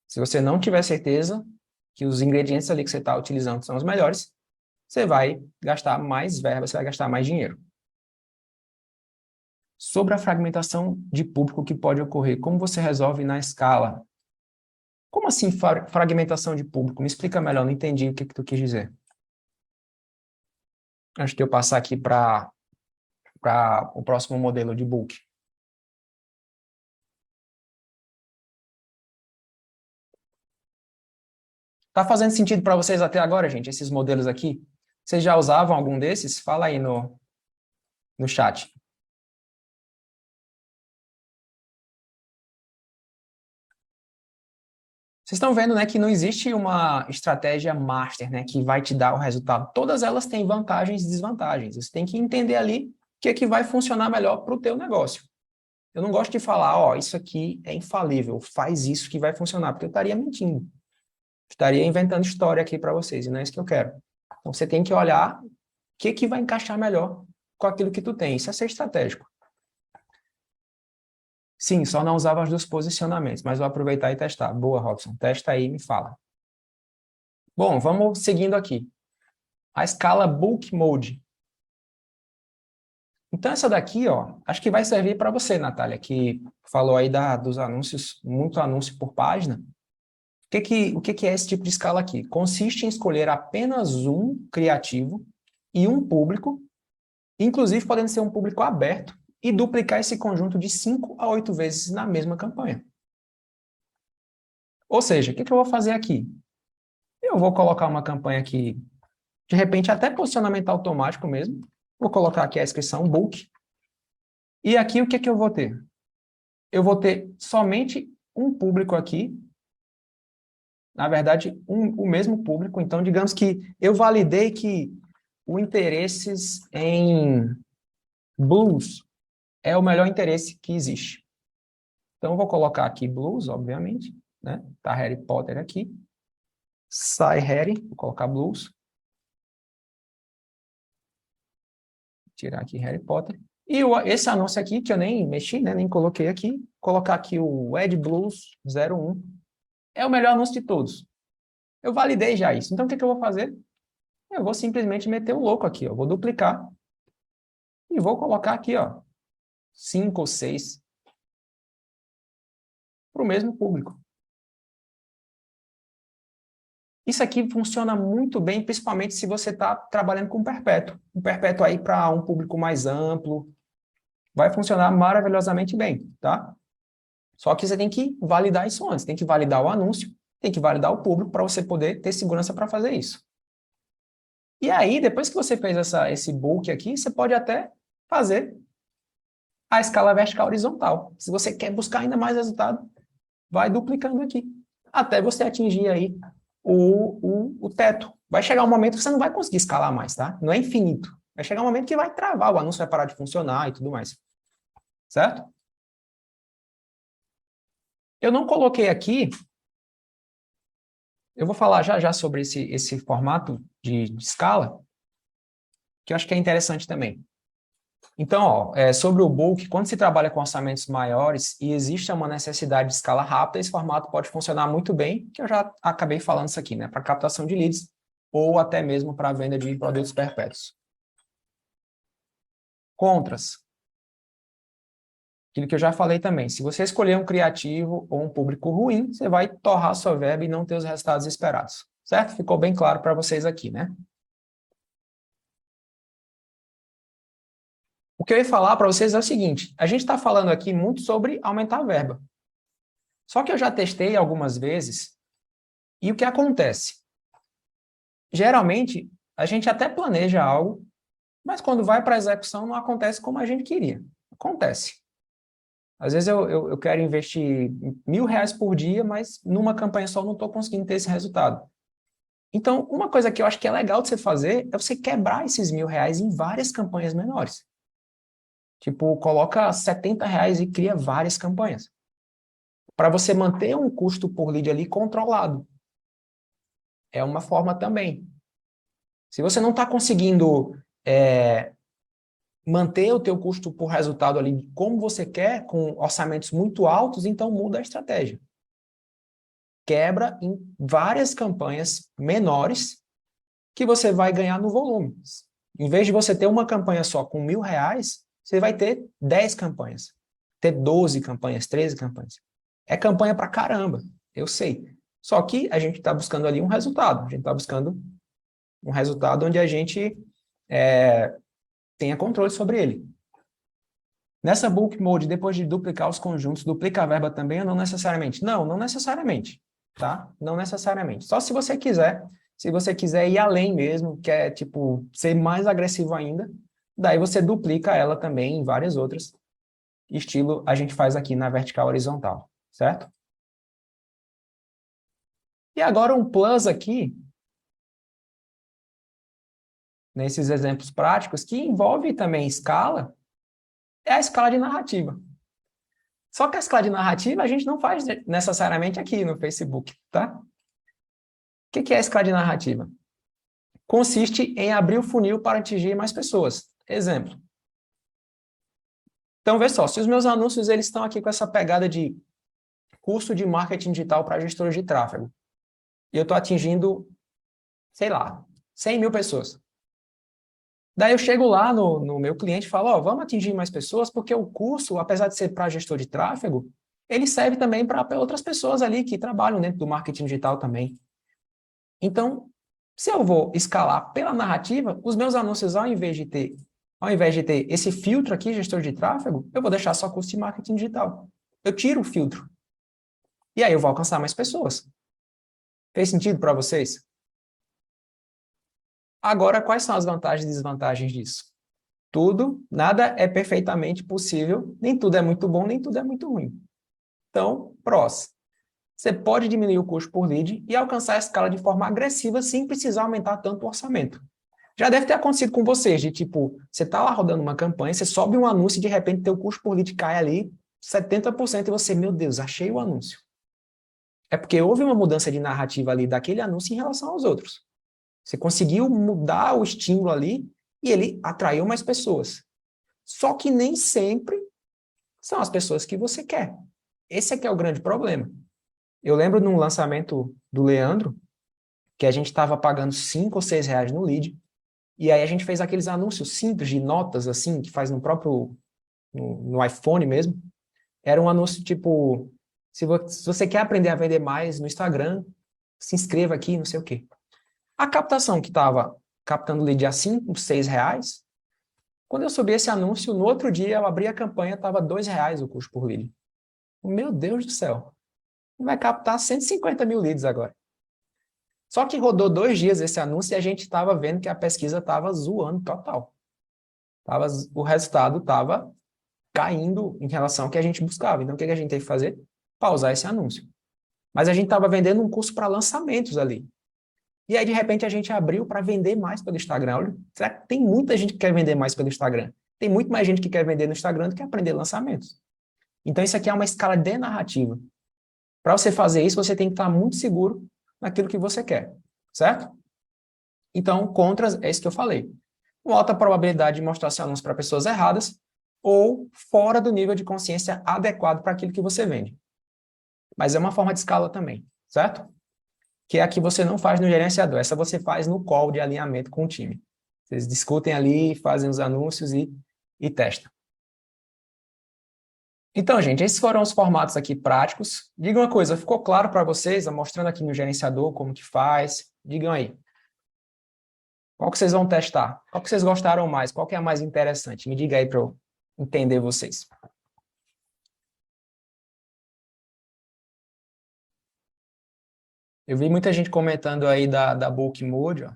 Se você não tiver certeza que os ingredientes ali que você está utilizando são os melhores, você vai gastar mais verba, você vai gastar mais dinheiro. Sobre a fragmentação de público que pode ocorrer, como você resolve na escala? Como assim fragmentação de público? Me explica melhor, não entendi o que tu quis dizer. Antes de eu passar aqui para o próximo modelo de book. Tá fazendo sentido para vocês até agora, gente, esses modelos aqui? Vocês já usavam algum desses? Fala aí no chat. Vocês estão vendo, né, que não existe uma estratégia master, né, que vai te dar o resultado. Todas elas têm vantagens e desvantagens. Você tem que entender ali o que é que vai funcionar melhor para o teu negócio. Eu não gosto de falar, ó, isso aqui é infalível, faz isso que vai funcionar, porque eu estaria mentindo. Estaria inventando história aqui para vocês, e não é isso que eu quero. Então, você tem que olhar o que é que vai encaixar melhor com aquilo que tu tem. Isso é ser estratégico. Sim, só não usava os dos posicionamentos, mas vou aproveitar e testar. Boa, Robson. Testa aí e me fala. Bom, vamos seguindo aqui. A escala Bulk Mode. Então, essa daqui, ó, acho que vai servir para você, Natália, que falou aí dos anúncios, muito anúncio por página. O que que é esse tipo de escala aqui? Consiste em escolher apenas um criativo e um público, inclusive podendo ser um público aberto, e duplicar esse conjunto de 5 a 8 vezes na mesma campanha. Ou seja, o que eu vou fazer aqui? Eu vou colocar uma campanha aqui, de repente até posicionamento automático mesmo. Vou colocar aqui a inscrição book. E aqui o que eu vou ter? Eu vou ter somente um público aqui, na verdade, o mesmo público. Então, digamos que eu validei que o interesses em blues é o melhor interesse que existe. Então, eu vou colocar aqui blues, obviamente, né? Tá Harry Potter aqui. Sai Harry, vou colocar blues. Tirar aqui Harry Potter. E esse anúncio aqui, que eu nem mexi, né? Nem coloquei aqui. Colocar aqui o Ed Blues 01. É o melhor anúncio de todos. Eu validei já isso. Então, o que eu vou fazer? Eu vou simplesmente meter o louco aqui, ó. Eu vou duplicar e vou colocar aqui, ó, 5 ou 6 para o mesmo público. Isso aqui funciona muito bem, principalmente se você está trabalhando com perpétuo. Um perpétuo aí para um público mais amplo. Vai funcionar maravilhosamente bem, tá? Só que você tem que validar isso antes. Tem que validar o anúncio, tem que validar o público para você poder ter segurança para fazer isso. E aí, depois que você fez esse bulk aqui, você pode até fazer a escala vertical horizontal. Se você quer buscar ainda mais resultado, vai duplicando aqui, até você atingir aí o teto. Vai chegar um momento que você não vai conseguir escalar mais, tá? Não é infinito. Vai chegar um momento que vai travar, o anúncio vai parar de funcionar e tudo mais. Certo? Eu não coloquei aqui, eu vou falar já já sobre esse formato de escala, que eu acho que é interessante também. Então, ó, sobre o bulk, quando se trabalha com orçamentos maiores e existe uma necessidade de escala rápida, esse formato pode funcionar muito bem, que eu já acabei falando isso aqui, né? Para captação de leads ou até mesmo para a venda de produtos perpétuos. Contras. Aquilo que eu já falei também. Se você escolher um criativo ou um público ruim, você vai torrar sua verba e não ter os resultados esperados. Certo? Ficou bem claro para vocês aqui, né? O que eu ia falar para vocês é o seguinte: a gente está falando aqui muito sobre aumentar a verba. Só que eu já testei algumas vezes e o que acontece? Geralmente, a gente até planeja algo, mas quando vai para a execução não acontece como a gente queria. Acontece. Às vezes eu quero investir R$ 1.000 por dia, mas numa campanha só não estou conseguindo ter esse resultado. Então, uma coisa que eu acho que é legal de você fazer é você quebrar esses R$ 1.000 em várias campanhas menores. Tipo, coloca R$ 70 e cria várias campanhas. Para você manter um custo por lead ali controlado. É uma forma também. Se você não está conseguindo manter o teu custo por resultado ali como você quer, com orçamentos muito altos, então muda a estratégia. Quebra em várias campanhas menores que você vai ganhar no volume. Em vez de você ter uma campanha só com R$ 1.000, você vai ter 10 campanhas, ter 12 campanhas, 13 campanhas. É campanha pra caramba, eu sei. Só que a gente está buscando ali um resultado. A gente está buscando um resultado onde a gente tenha controle sobre ele. Nessa bulk mode, depois de duplicar os conjuntos, duplica a verba também ou não necessariamente? Não, não necessariamente, tá? Não necessariamente. Só se você quiser ir além mesmo, quer, tipo, ser mais agressivo ainda, daí você duplica ela também em várias outras, estilo a gente faz aqui na vertical horizontal, certo? E agora um plus aqui, nesses exemplos práticos, que envolve também escala, é a escala de narrativa. Só que a escala de narrativa a gente não faz necessariamente aqui no Facebook, tá? O que é a escala de narrativa? Consiste em abrir o funil para atingir mais pessoas. Exemplo. Então, vê só, se os meus anúncios eles estão aqui com essa pegada de curso de marketing digital para gestores de tráfego, e eu estou atingindo, sei lá, 100 mil pessoas. Daí eu chego lá no meu cliente e falo, ó, vamos atingir mais pessoas, porque o curso, apesar de ser para gestor de tráfego, ele serve também para outras pessoas ali que trabalham dentro do marketing digital também. Então, se eu vou escalar pela narrativa, os meus anúncios, ao invés de ter esse filtro aqui, gestor de tráfego, eu vou deixar só curso de marketing digital. Eu tiro o filtro. E aí eu vou alcançar mais pessoas. Fez sentido para vocês? Agora, quais são as vantagens e desvantagens disso? Nada é perfeitamente possível, nem tudo é muito bom, nem tudo é muito ruim. Então, prós. Você pode diminuir o custo por lead e alcançar a escala de forma agressiva sem precisar aumentar tanto o orçamento. Já deve ter acontecido com vocês, de tipo, você está lá rodando uma campanha, você sobe um anúncio e de repente teu custo por lead cai ali 70% e você, meu Deus, achei o anúncio. É porque houve uma mudança de narrativa ali daquele anúncio em relação aos outros. Você conseguiu mudar o estímulo ali e ele atraiu mais pessoas. Só que nem sempre são as pessoas que você quer. Esse é que é o grande problema. Eu lembro num lançamento do Leandro, que a gente estava pagando 5 ou 6 reais no lead, e aí a gente fez aqueles anúncios simples de notas, assim, que faz no próprio, no iPhone mesmo. Era um anúncio tipo, se você quer aprender a vender mais no Instagram, se inscreva aqui, não sei o quê. A captação que estava captando lead a 5, 6 reais, quando eu subi esse anúncio, no outro dia eu abri a campanha, estava 2 reais o custo por lead. Meu Deus do céu. Vai captar 150 mil leads agora. Só que rodou 2 dias esse anúncio e a gente estava vendo que a pesquisa estava zoando total. O resultado estava caindo em relação ao que a gente buscava. Então, o que a gente teve que fazer? Pausar esse anúncio. Mas a gente estava vendendo um curso para lançamentos ali. E aí, de repente, a gente abriu para vender mais pelo Instagram. Olha, será que tem muita gente que quer vender mais pelo Instagram? Tem muito mais gente que quer vender no Instagram do que aprender lançamentos. Então, isso aqui é uma escala de narrativa. Para você fazer isso, você tem que estar muito seguro naquilo que você quer, certo? Então, contras é isso que eu falei. Uma alta probabilidade de mostrar seu anúncio para pessoas erradas ou fora do nível de consciência adequado para aquilo que você vende. Mas é uma forma de escala também, certo? Que é a que você não faz no gerenciador. Essa você faz no call de alinhamento com o time. Vocês discutem ali, fazem os anúncios e testam. Então, gente, esses foram os formatos aqui práticos. Diga uma coisa, ficou claro para vocês, mostrando aqui no gerenciador como que faz? Digam aí. Qual que vocês vão testar? Qual que vocês gostaram mais? Qual que é a mais interessante? Me diga aí para eu entender vocês. Eu vi muita gente comentando aí da Bulk Mode, ó,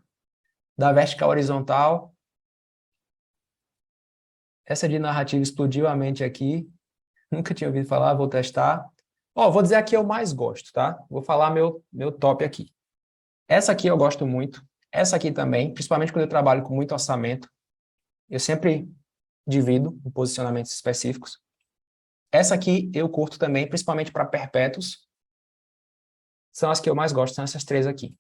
da vertical horizontal. Essa de narrativa explodiu a mente aqui. Nunca tinha ouvido falar, vou testar. Ó, vou dizer a que eu mais gosto, tá? Vou falar meu top aqui. Essa aqui eu gosto muito. Essa aqui também, principalmente quando eu trabalho com muito orçamento. Eu sempre divido em posicionamentos específicos. Essa aqui eu curto também, principalmente para perpétuos. São as que eu mais gosto, são essas três aqui.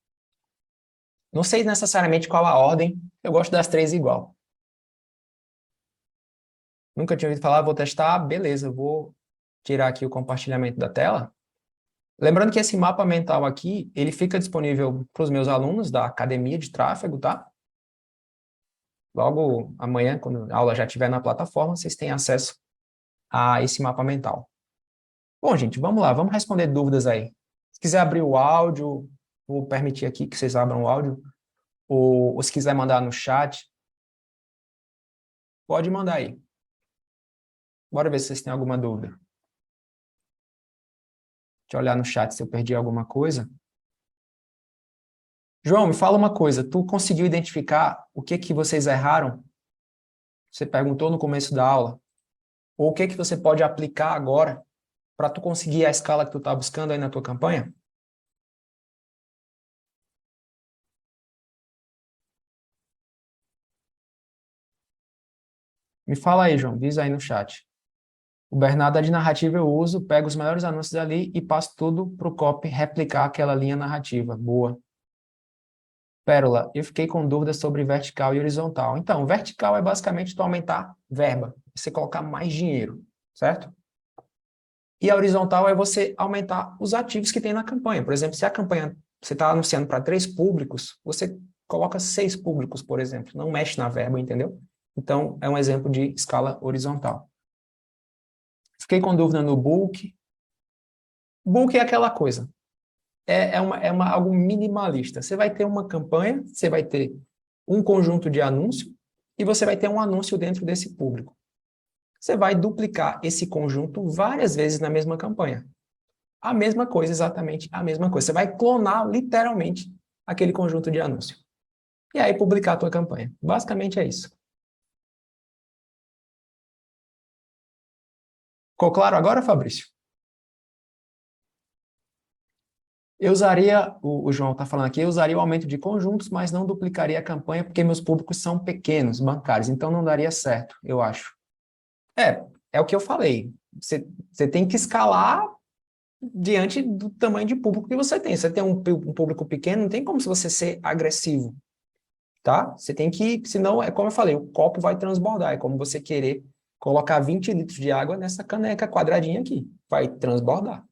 Não sei necessariamente qual a ordem, eu gosto das três igual. Nunca tinha ouvido falar, vou testar, beleza, vou tirar aqui o compartilhamento da tela. Lembrando que esse mapa mental aqui, ele fica disponível para os meus alunos da Academia de Tráfego, tá? Logo amanhã, quando a aula já estiver na plataforma, vocês têm acesso a esse mapa mental. Bom, gente, vamos lá, vamos responder dúvidas aí. Se quiser abrir o áudio, vou permitir aqui que vocês abram o áudio, ou se quiser mandar no chat, pode mandar aí. Bora ver se vocês têm alguma dúvida. Deixa eu olhar no chat se eu perdi alguma coisa. João, me fala uma coisa, tu conseguiu identificar o que que vocês erraram? Você perguntou no começo da aula. Ou o que que você pode aplicar agora para tu conseguir a escala que tu está buscando aí na tua campanha? Me fala aí, João, diz aí no chat. O Bernardo é de narrativa eu uso, pego os melhores anúncios ali e passo tudo para o copy replicar aquela linha narrativa. Boa. Pérola, eu fiquei com dúvidas sobre vertical e horizontal. Então, vertical é basicamente tu aumentar verba, você colocar mais dinheiro, certo? E a horizontal é você aumentar os ativos que tem na campanha. Por exemplo, se a campanha você está anunciando para 3 públicos, você coloca 6 públicos, por exemplo. Não mexe na verba, entendeu? Então, é um exemplo de escala horizontal. Fiquei com dúvida no bulk. Bulk é aquela coisa. Algo minimalista. Você vai ter uma campanha, você vai ter um conjunto de anúncio e você vai ter um anúncio dentro desse público. Você vai duplicar esse conjunto várias vezes na mesma campanha. A mesma coisa, exatamente a mesma coisa. Você vai clonar literalmente aquele conjunto de anúncio. E aí publicar a tua campanha. Basicamente é isso. Ficou claro agora, Fabrício? Eu usaria, o João está falando aqui, eu usaria o aumento de conjuntos, mas não duplicaria a campanha porque meus públicos são pequenos, bancários, então não daria certo, eu acho. É o que eu falei. Você tem que escalar diante do tamanho de público que você tem. Você tem um público pequeno, não tem como se você ser agressivo, tá? Você tem que, senão, é como eu falei, o copo vai transbordar, é como você querer colocar 20 litros de água nessa caneca quadradinha aqui, vai transbordar.